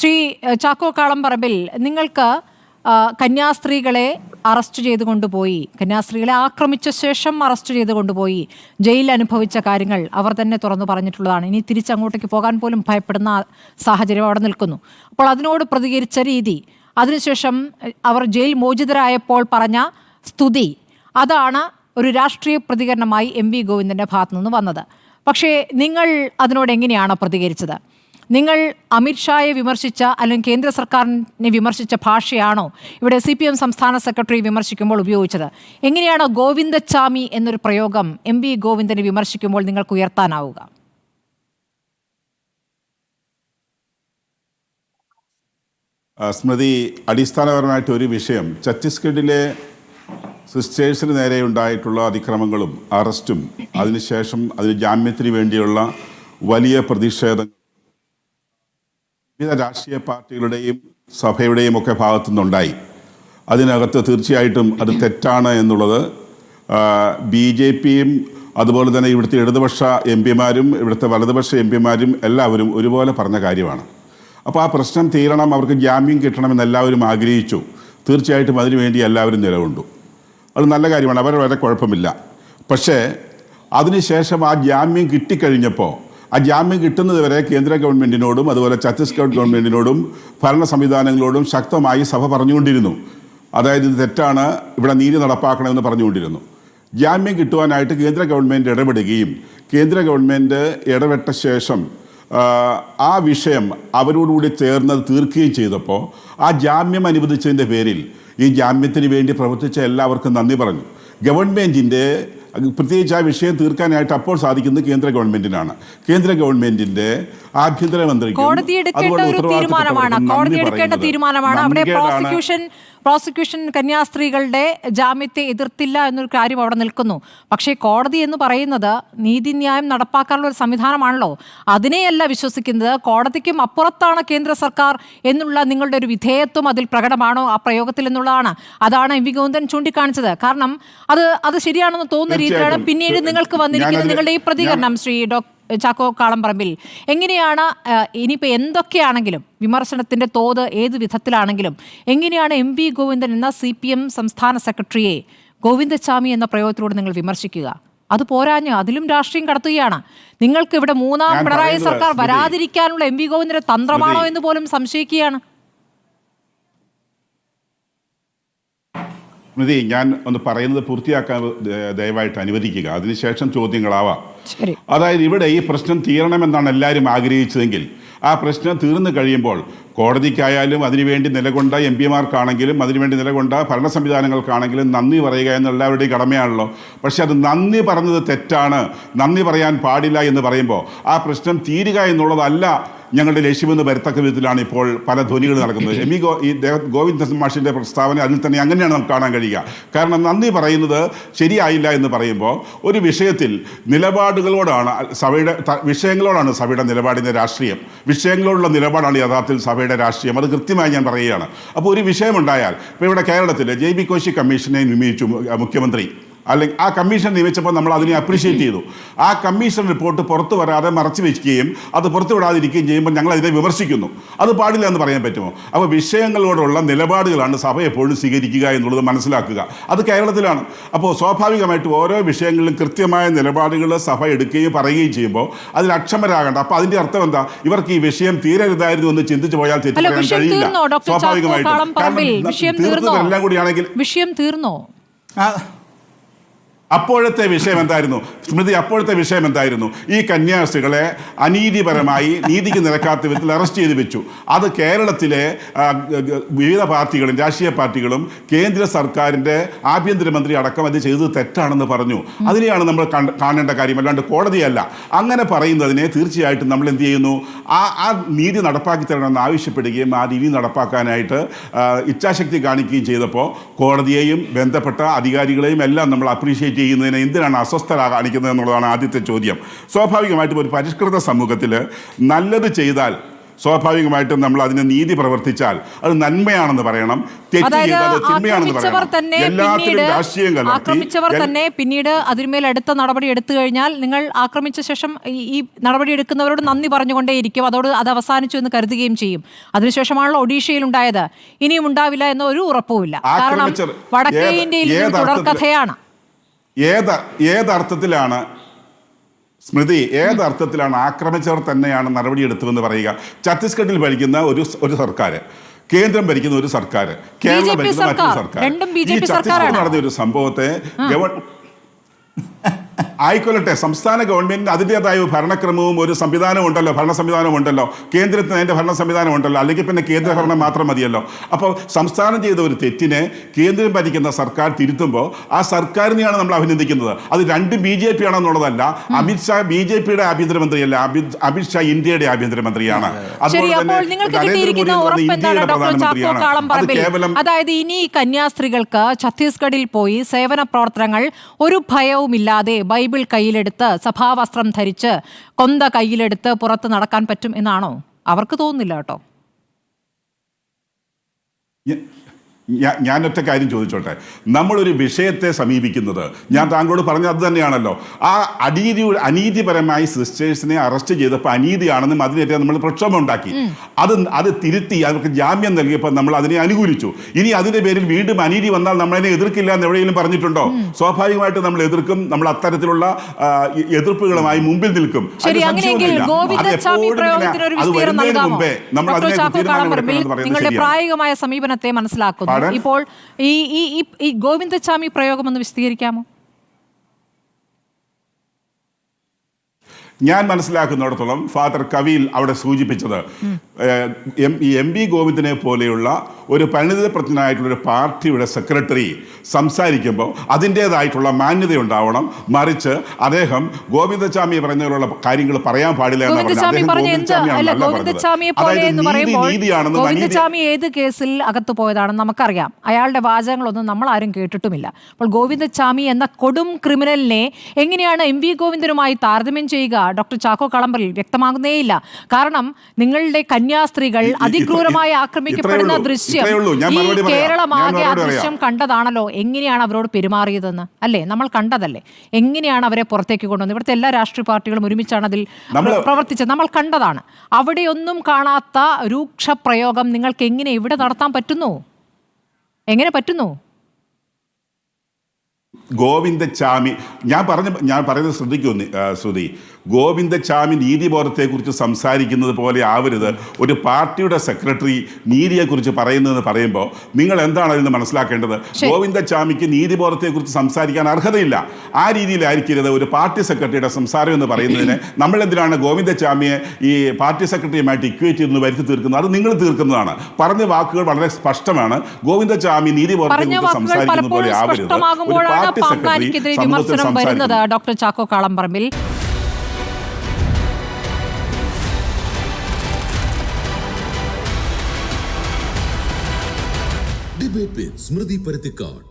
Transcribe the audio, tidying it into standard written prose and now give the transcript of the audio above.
ശ്രീ ചാക്കോ കാളംപറമ്പിൽ, നിങ്ങൾക്ക് കന്യാസ്ത്രീകളെ അറസ്റ്റ് ചെയ്ത് കൊണ്ടുപോയി, കന്യാസ്ത്രീകളെ ആക്രമിച്ച ശേഷം അറസ്റ്റ് ചെയ്ത് കൊണ്ടുപോയി ജയിലിൽ അനുഭവിച്ച കാര്യങ്ങൾ അവർ തന്നെ തുറന്നു പറഞ്ഞിട്ടുള്ളതാണ്. ഇനി തിരിച്ചങ്ങോട്ടേക്ക് പോകാൻ പോലും ഭയപ്പെടുന്ന സാഹചര്യം അവിടെ നിൽക്കുന്നു. അപ്പോൾ അതിനോട് പ്രതികരിച്ച രീതി, അതിനുശേഷം അവർ ജയിൽ മോചിതരായപ്പോൾ പറഞ്ഞ സ്തുതി, അതാണ് ഒരു രാഷ്ട്രീയ പ്രതികരണമായി MV ഗോവിന്ദൻ്റെ ഭാഗത്തു നിന്ന് വന്നത്. പക്ഷേ നിങ്ങൾ അതിനോട് എങ്ങനെയാണ് പ്രതികരിച്ചത്? നിങ്ങൾ അമിത്ഷായെ വിമർശിച്ച അല്ലെങ്കിൽ കേന്ദ്ര സർക്കാരിനെ വിമർശിച്ച ഭാഷയാണോ ഇവിടെ CPM സംസ്ഥാന സെക്രട്ടറി വിമർശിക്കുമ്പോൾ ഉപയോഗിച്ചത്? എങ്ങനെയാണ് ഗോവിന്ദച്ചാമി എന്നൊരു പ്രയോഗം MV ഗോവിന്ദനെ വിമർശിക്കുമ്പോൾ നിങ്ങൾക്ക് ഉയർത്താനാവുക? സ്മൃതി, അടിസ്ഥാനപരമായിട്ട് ഒരു വിഷയം, ഛത്തീസ്ഗഡിലെ സിസ്റ്റേഴ്സിന് നേരെ ഉണ്ടായിട്ടുള്ള അതിക്രമങ്ങളും അറസ്റ്റും അതിനുശേഷം അതിന് ജാമ്യത്തിന് വേണ്ടിയുള്ള വലിയ പ്രതിഷേധങ്ങൾ വിവിധ രാഷ്ട്രീയ പാർട്ടികളുടെയും സഭയുടെയും ഒക്കെ ഭാഗത്തുനിന്നുണ്ടായി. അതിനകത്ത് തീർച്ചയായിട്ടും അത് തെറ്റാണ് എന്നുള്ളത് BJPയും അതുപോലെ തന്നെ ഇവിടുത്തെ ഇടതുപക്ഷ MP-മാരും ഇവിടുത്തെ വലതുപക്ഷ MP-മാരും എല്ലാവരും ഒരുപോലെ പറഞ്ഞ കാര്യമാണ്. അപ്പോൾ ആ പ്രശ്നം തീരണം, അവർക്ക് ജാമ്യം കിട്ടണമെന്ന് എല്ലാവരും ആഗ്രഹിച്ചു. തീർച്ചയായിട്ടും അതിനുവേണ്ടി എല്ലാവരും നിലകൊണ്ടു. അത് നല്ല കാര്യമാണ്, അവർ വരെ കുഴപ്പമില്ല. പക്ഷേ അതിനുശേഷം ആ ജാമ്യം കിട്ടിക്കഴിഞ്ഞപ്പോൾ ആ ജാമ്യം കിട്ടുന്നത് വരെ കേന്ദ്ര ഗവൺമെൻറ്റിനോടും അതുപോലെ ഛത്തീസ്ഗഡ് ഗവൺമെൻറ്റിനോടും ഭരണ സംവിധാനങ്ങളോടും ശക്തമായി സഭ പറഞ്ഞുകൊണ്ടിരുന്നു. അതായത് ഇത് തെറ്റാണ്, ഇവിടെ നീതി നടപ്പാക്കണമെന്ന് പറഞ്ഞുകൊണ്ടിരുന്നു. ജാമ്യം കിട്ടുവാനായിട്ട് കേന്ദ്ര ഗവൺമെൻറ് ഇടപെടുകയും കേന്ദ്ര ഗവൺമെൻറ് ഇടപെട്ട ശേഷം ആ വിഷയം അവരോടുകൂടി ചേർന്നത് തീർക്കുകയും ചെയ്തപ്പോൾ ആ ജാമ്യം അനുവദിച്ചതിൻ്റെ പേരിൽ ഈ ജാമ്യത്തിന് വേണ്ടി പ്രവർത്തിച്ച എല്ലാവർക്കും നന്ദി പറഞ്ഞു. ഗവൺമെൻറ്റിൻ്റെ പ്രത്യേകിച്ച് ആ വിഷയം തീർക്കാനായിട്ട് അപ്പോൾ സാധിക്കുന്നത് കേന്ദ്ര ഗവൺമെൻറ്റിനാണ്. കേന്ദ്ര ഗവൺമെൻറ്റിൻ്റെ ആഭ്യന്തരമന്ത്രിക്കും കോടതി എടുക്കേണ്ട തീരുമാനമാണ്. അവിടെ പ്രോസിക്യൂഷൻ കന്യാസ്ത്രീകളുടെ ജാമ്യത്തെ എതിർത്തില്ല എന്നൊരു കാര്യം അവിടെ നിൽക്കുന്നു. പക്ഷേ കോടതി എന്ന് പറയുന്നത് നീതിന്യായം നടപ്പാക്കാനുള്ള ഒരു സംവിധാനമാണല്ലോ. അതിനെയല്ല വിശ്വസിക്കുന്നത്. കോടതിക്കും അപ്പുറത്താണ് കേന്ദ്ര സർക്കാർ എന്നുള്ള നിങ്ങളുടെ ഒരു വിധേയത്വം അതിൽ പ്രകടമാണോ ആ പ്രയോഗത്തിൽ എന്നുള്ളതാണ്. അതാണ് MV ഗോവിന്ദൻ ചൂണ്ടിക്കാണിച്ചത്. കാരണം അത് ശരിയാണെന്ന് തോന്നുന്ന രീതിയിലാണ് പിന്നീട് നിങ്ങൾക്ക് വന്നിരിക്കുന്നത് നിങ്ങളുടെ ഈ പ്രതികരണം. ശ്രീ ചാക്കോ കാളംപറമ്പിൽ, എങ്ങനെയാണ് ഇനിയിപ്പോൾ എന്തൊക്കെയാണെങ്കിലും വിമർശനത്തിൻ്റെ തോത് ഏത് വിധത്തിലാണെങ്കിലും എങ്ങനെയാണ് MV ഗോവിന്ദൻ എന്ന CPM സംസ്ഥാന സെക്രട്ടറിയെ ഗോവിന്ദച്ചാമി എന്ന പ്രയോഗത്തിലൂടെ നിങ്ങൾ വിമർശിക്കുക? അത് പോരാഞ്ഞ് അതിലും രാഷ്ട്രീയം കടത്തുകയാണ്. നിങ്ങൾക്ക് ഇവിടെ മൂന്നാം പിണറായി സർക്കാർ വരാതിരിക്കാനുള്ള MV ഗോവിന്ദന്റെ തന്ത്രമാണോ എന്ന് പോലും സംശയിക്കുകയാണ്. സ്മൃതി, ഞാൻ ഒന്ന് പറയുന്നത് പൂർത്തിയാക്കാൻ ദയവായിട്ട് അനുവദിക്കുക, അതിനുശേഷം ചോദ്യങ്ങളാവാം. അതായത് ഇവിടെ ഈ പ്രശ്നം തീരണമെന്നാണ് എല്ലാവരും ആഗ്രഹിച്ചതെങ്കിൽ ആ പ്രശ്നം തീർന്നു കഴിയുമ്പോൾ കോടതിക്കായാലും അതിനുവേണ്ടി നിലകൊണ്ട MP-മാർക്കാണെങ്കിലും അതിനുവേണ്ടി നിലകൊണ്ട ഭരണ സംവിധാനങ്ങൾക്കാണെങ്കിലും നന്ദി പറയുക എന്ന എല്ലാവരുടെയും കടമയാണല്ലോ. പക്ഷെ അത് നന്ദി പറഞ്ഞത് തെറ്റാണ്, നന്ദി പറയാൻ പാടില്ല എന്ന് പറയുമ്പോൾ ആ പ്രശ്നം തീരുക എന്നുള്ളതല്ല ഞങ്ങളുടെ ലക്ഷ്യമെന്ന് വരത്തക്ക വിധത്തിലാണ് ഇപ്പോൾ പല ധ്വനികൾ നടക്കുന്നത്. ഈ ഗോവിന്ദൻ മാഷിൻ്റെ പ്രസ്താവന അതിൽ തന്നെ അങ്ങനെയാണ് നമുക്ക് കാണാൻ കഴിയുക. കാരണം നന്ദി പറയുന്നത് ശരിയായില്ല എന്ന് പറയുമ്പോൾ ഒരു വിഷയത്തിൽ നിലപാടുകളോടാണ് വിഷയങ്ങളോടാണ് സഭയുടെ നിലപാടിൻ്റെ രാഷ്ട്രീയം, വിഷയങ്ങളോടുള്ള നിലപാടാണ് യഥാർത്ഥത്തിൽ സഭയുടെ രാഷ്ട്രീയം. അത് കൃത്യമായി ഞാൻ പറയുകയാണ്. അപ്പോൾ ഒരു വിഷയമുണ്ടായാൽ ഇപ്പോൾ ഇവിടെ കേരളത്തിൽ JB കോശി കമ്മീഷനെ നിയമിച്ചു മുഖ്യമന്ത്രി, അല്ലെങ്കിൽ ആ കമ്മീഷൻ നിയമിച്ചപ്പോൾ നമ്മൾ അതിനെ അപ്രീഷിയേറ്റ് ചെയ്തു. ആ കമ്മീഷൻ റിപ്പോർട്ട് പുറത്തു വരാതെ മറച്ചു വയ്ക്കുകയും അത് പുറത്തു വിടാതിരിക്കുകയും ചെയ്യുമ്പോൾ ഞങ്ങൾ അതിനെ വിമർശിക്കുന്നു. അത് പാടില്ല എന്ന് പറയാൻ പറ്റുമോ? അപ്പോൾ വിഷയങ്ങളോടുള്ള നിലപാടുകളാണ് സഭ എപ്പോഴും സ്വീകരിക്കുക എന്നുള്ളത് മനസ്സിലാക്കുക. അത് കേരളത്തിലാണ്. അപ്പോൾ സ്വാഭാവികമായിട്ടും ഓരോ വിഷയങ്ങളിലും കൃത്യമായ നിലപാടുകൾ സഭ എടുക്കുകയും പറയുകയും ചെയ്യുമ്പോൾ അതിൽ അക്ഷമരാകണ്ട. അപ്പോൾ അതിൻ്റെ അർത്ഥം എന്താ? ഇവർക്ക് ഈ വിഷയം തീരരുതായിരുന്നു എന്ന് ചിന്തിച്ചു പോയാൽ തെറ്റ് പറയാൻ കഴിയില്ല. സ്വാഭാവികമായിട്ടും എല്ലാം കൂടിയാണെങ്കിൽ വിഷയം തീർന്നോ? അപ്പോഴത്തെ വിഷയം എന്തായിരുന്നു സ്മൃതി? അപ്പോഴത്തെ വിഷയം എന്തായിരുന്നു? ഈ കന്യാസ്ത്രീകളെ അനീതിപരമായി നീതിക്ക് നിരക്കാത്ത വിധത്തിൽ അറസ്റ്റ് ചെയ്ത് വെച്ചു. അത് കേരളത്തിലെ വിവിധ പാർട്ടികളും രാഷ്ട്രീയ പാർട്ടികളും കേന്ദ്ര സർക്കാരിൻ്റെ ആഭ്യന്തരമന്ത്രി അടക്കം അത് ചെയ്തത് തെറ്റാണെന്ന് പറഞ്ഞു. അതിനെയാണ് നമ്മൾ കാണേണ്ട കാര്യം, അല്ലാണ്ട് കോടതിയല്ല. അങ്ങനെ പറയുന്നതിനെ തീർച്ചയായിട്ടും നമ്മൾ എന്ത് ചെയ്യുന്നു? ആ നീതി നടപ്പാക്കി തരണമെന്ന് ആവശ്യപ്പെടുകയും ആ നീതി നടപ്പാക്കാനായിട്ട് ഇച്ഛാശക്തി കാണിക്കുകയും ചെയ്തപ്പോൾ കോടതിയെയും ബന്ധപ്പെട്ട അധികാരികളെയും എല്ലാം നമ്മൾ അപ്രീഷിയേറ്റ് ചെയ്യുന്നതിന് എന്തിനാണ് അസ്വസ്ഥത കാണിക്കുന്നത് എന്നുള്ളതാണ് ആദ്യത്തെ ചോദ്യം. സ്വാഭാവികമായിട്ടും ഒരു പരിഷ്കൃത സമൂഹത്തിൽ നല്ലത് ചെയ്താൽ സ്വാഭാവികമായിട്ടും നമ്മൾ അതിനെ നീതി പ്രവർത്തിച്ചാൽ അത് നന്മയാണെന്ന് പറയണം, തെറ്റ് ചെയ്താൽ അത് തിന്മയാണെന്ന് പറയണം. എല്ലാത്തിലും രാഷ്ട്രീയം കലർത്തി ആക്രമിച്ചവർ തന്നെ പിന്നീട് അതിന്മേൽ അടുത്ത നടപടി എടുത്തു കഴിഞ്ഞാൽ നിങ്ങൾ ആക്രമിച്ച ശേഷം ഈ നടപടി എടുക്കുന്നവരോട് നന്ദി പറഞ്ഞുകൊണ്ടേയിരിക്കും, അത് അവസാനിച്ചു എന്ന് കരുതുകയും ചെയ്യും. അതിനുശേഷമാണല്ലോ ഒഡീഷയിൽ ഉണ്ടായത്. ഇനിയും ഉണ്ടാവില്ല എന്ന ഒരു ഉറപ്പുമില്ല. കാരണം വടക്കേ ഇന്ത്യയിൽ തുടർക്കഥയാണ്. ഏതർത്ഥത്തിലാണ് സ്മൃതി, ഏതർത്ഥത്തിലാണ് ആക്രമിച്ചവർ തന്നെയാണ് നടപടിയെടുത്തതെന്ന് പറയുക? ഛത്തീസ്ഗഡിൽ ഭരിക്കുന്ന ഒരു സർക്കാർ, കേന്ദ്രം ഭരിക്കുന്ന ഒരു സർക്കാർ, കേരളം ഭരിക്കുന്ന മറ്റൊരു സർക്കാർ, ഈ ഛത്തീസ്ഗഡിൽ നടന്ന ഒരു സംഭവത്തെ ആയിക്കൊള്ളട്ടെ, സംസ്ഥാന ഗവൺമെന്റിന് അതിൻ്റെതായ ഭരണക്രമവും ഒരു സംവിധാനവും ഉണ്ടല്ലോ, ഭരണ സംവിധാനം ഉണ്ടല്ലോ, കേന്ദ്രത്തിന് അതിൻ്റെ ഭരണ സംവിധാനം ഉണ്ടല്ലോ, അല്ലെങ്കിൽ പിന്നെ കേന്ദ്ര ഭരണം മാത്രം മതിയല്ലോ. അപ്പോൾ സംസ്ഥാനം ചെയ്ത ഒരു തെറ്റിനെ കേന്ദ്രം ഭരിക്കുന്ന സർക്കാർ തിരുത്തുമ്പോൾ ആ സർക്കാരിനെയാണ് നമ്മൾ അഭിനന്ദിക്കുന്നത്. അത് രണ്ടും BJP ആണെന്നുള്ളതല്ല. അമിത്ഷാ BJPയുടെ ആഭ്യന്തരമന്ത്രിയല്ല, അമിത്ഷാ ഇന്ത്യയുടെ ആഭ്യന്തരമന്ത്രിയാണ്. അതുപോലെ തന്നെ നരേന്ദ്രമോദി ഇന്ത്യയുടെ പ്രധാനമന്ത്രിയാണ്. അത് കേവലം അതായത് ഇനി കന്യാസ്ത്രീകൾക്ക് ഛത്തീസ്ഗഡിൽ പോയി സേവന പ്രവർത്തനങ്ങൾ ഒരു ഭയവുമില്ലാതെ ബൈബിൾ കയ്യിലെടുത്ത് സഭാവസ്ത്രം ധരിച്ച് കൊന്ത കയ്യിലെടുത്ത് പുറത്ത് നടക്കാൻ പറ്റും എന്നാണോ? അവർക്ക് തോന്നുന്നില്ല കേട്ടോ. ഞാനൊറ്റ കാര്യം ചോദിച്ചോട്ടെ, നമ്മളൊരു വിഷയത്തെ സമീപിക്കുന്നത്, ഞാൻ താങ്കളോട് പറഞ്ഞത് അത് തന്നെയാണല്ലോ. ആ അനീതിപരമായി സിസ്റ്റേഴ്സിനെ അറസ്റ്റ് ചെയ്തപ്പോൾ അനീതിയാണെന്നും അതിനെതിരെ നമ്മൾ പ്രക്ഷോഭം ഉണ്ടാക്കി. അത് തിരുത്തി അവർക്ക് ജാമ്യം നൽകിയപ്പോൾ നമ്മൾ അതിനെ അനുകൂലിച്ചു. ഇനി അതിന്റെ പേരിൽ വീണ്ടും അനീതി വന്നാൽ നമ്മളതിനെ എതിർക്കില്ല എന്ന് എവിടെയെങ്കിലും പറഞ്ഞിട്ടുണ്ടോ? സ്വാഭാവികമായിട്ട് നമ്മൾ എതിർക്കും. നമ്മൾ അത്തരത്തിലുള്ള എതിർപ്പുകളുമായി മുമ്പിൽ നിൽക്കും. നിങ്ങളുടെ പ്രായോഗികമായ സമീപനത്തെ മനസ്സിലാക്കുന്നു. ഇപ്പോൾ ഈ ഗോവിന്ദച്ചാമി പ്രയോഗം ഒന്ന് വിശദീകരിക്കാമോ? ഞാൻ മനസ്സിലാക്കുന്നിടത്തോളം ഫാദർ കവീൽ അവിടെ സൂചിപ്പിച്ചത് MV ഗോവിന്ദനെ പോലെയുള്ള ഒരു പരിണിതപ്രജ്ഞനായിട്ടുള്ള ഒരു പാർട്ടിയുടെ സെക്രട്ടറി സംസാരിക്കുമ്പോൾ അതിൻ്റെതായിട്ടുള്ള മാന്യത ഉണ്ടാവണം. മറിച്ച് അദ്ദേഹം ഗോവിന്ദച്ചാമി പറഞ്ഞതിലുള്ള കാര്യങ്ങൾ പറയാൻ പാടില്ല എന്നാണ് ഗോവിന്ദച്ചാമി ഏത് കേസിൽ അകത്തു പോയതാണെന്ന് നമുക്കറിയാം. അയാളുടെ വാചകങ്ങളൊന്നും നമ്മൾ ആരും കേട്ടിട്ടുമില്ല. അപ്പോൾ ഗോവിന്ദച്ചാമി എന്ന കൊടും ക്രിമിനലിനെ എങ്ങനെയാണ് MV ഗോവിന്ദനുമായി താരതമ്യം ചെയ്യുക? ഡോക്ടർ ചാക്കോ കളമ്പറിൽ വ്യക്തമാകുന്നേയില്ല. കാരണം നിങ്ങളുടെ കന്യാസ്ത്രീകൾ അതിക്രൂരമായി ആക്രമിക്കപ്പെടുന്ന ദൃശ്യം ഈ കേരളമാകെ ആ ദൃശ്യം കണ്ടതാണല്ലോ. എങ്ങനെയാണ് അവരോട് പെരുമാറിയതെന്ന് അല്ലേ നമ്മൾ കണ്ടതല്ലേ? എങ്ങനെയാണ് അവരെ പുറത്തേക്ക് കൊണ്ടുവന്നത്? ഇവിടുത്തെ എല്ലാ രാഷ്ട്രീയ പാർട്ടികളും ഒരുമിച്ചാണ് അതിൽ പ്രവർത്തിച്ചത്, നമ്മൾ കണ്ടതാണ്. അവിടെയൊന്നും കാണാത്ത രൂക്ഷ പ്രയോഗം നിങ്ങൾക്ക് എങ്ങനെ ഇവിടെ നടത്താൻ പറ്റുന്നു? എങ്ങനെ പറ്റുന്നു? ഗോവിന്ദച്ചാമി ഞാൻ പറയുന്നത് ശ്രദ്ധിക്കുന്നു ശ്രുതി. ഗോവിന്ദച്ചാമി നീതിബോധത്തെക്കുറിച്ച് സംസാരിക്കുന്നത് പോലെ ആവരുത് ഒരു പാർട്ടിയുടെ സെക്രട്ടറി നീതിയെക്കുറിച്ച് പറയുന്നതെന്ന് പറയുമ്പോൾ നിങ്ങൾ എന്താണ് അതിന് മനസ്സിലാക്കേണ്ടത്? ഗോവിന്ദച്ചാമിക്ക് നീതിബോധത്തെക്കുറിച്ച് സംസാരിക്കാൻ അർഹതയില്ല. ആ രീതിയിലായിരിക്കരുത് ഒരു പാർട്ടി സെക്രട്ടറിയുടെ സംസാരം എന്ന് പറയുന്നതിന്. നമ്മൾ എന്തിനാണ് ഗോവിന്ദച്ചാമിയെ ഈ പാർട്ടി സെക്രട്ടറിയുമായിട്ട് ഇക്വേറ്റ് ചെയ്ത് വരുത്തി തീർക്കുന്നത്? അത് നിങ്ങൾ തീർക്കുന്നതാണ്. പറഞ്ഞ വാക്കുകൾ വളരെ സ്പഷ്ടമാണ്. ഗോവിന്ദച്ചാമി നീതിബോധത്തെക്കുറിച്ച് സംസാരിക്കുന്നത് പോലെ ആവരുത് ഒരു പാർട്ടി സെക്രട്ടറി വിമർശനം വരുന്നത്. ഡോക്ടർ ചാക്കോ കാളംപറമ്പിൽ ഡിബേറ്റ് വിത്ത് സ്മൃതി പരുത്തിക്കാട്.